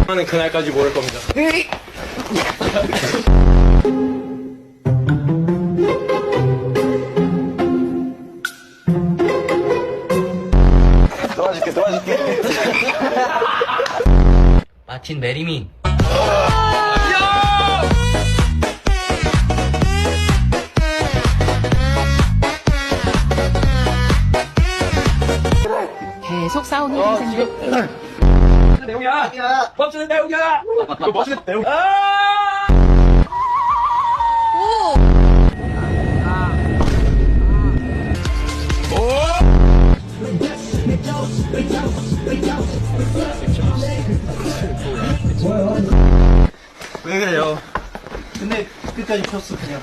하는 그날까지 모를 겁니다. 도와줄게. 마틴 메리미. 계속 싸우는 선생님. 내용이야. 멈추는 내용이야. 멈추는 내용. 왜 그래요? 근데 끝까지 폈어 그냥.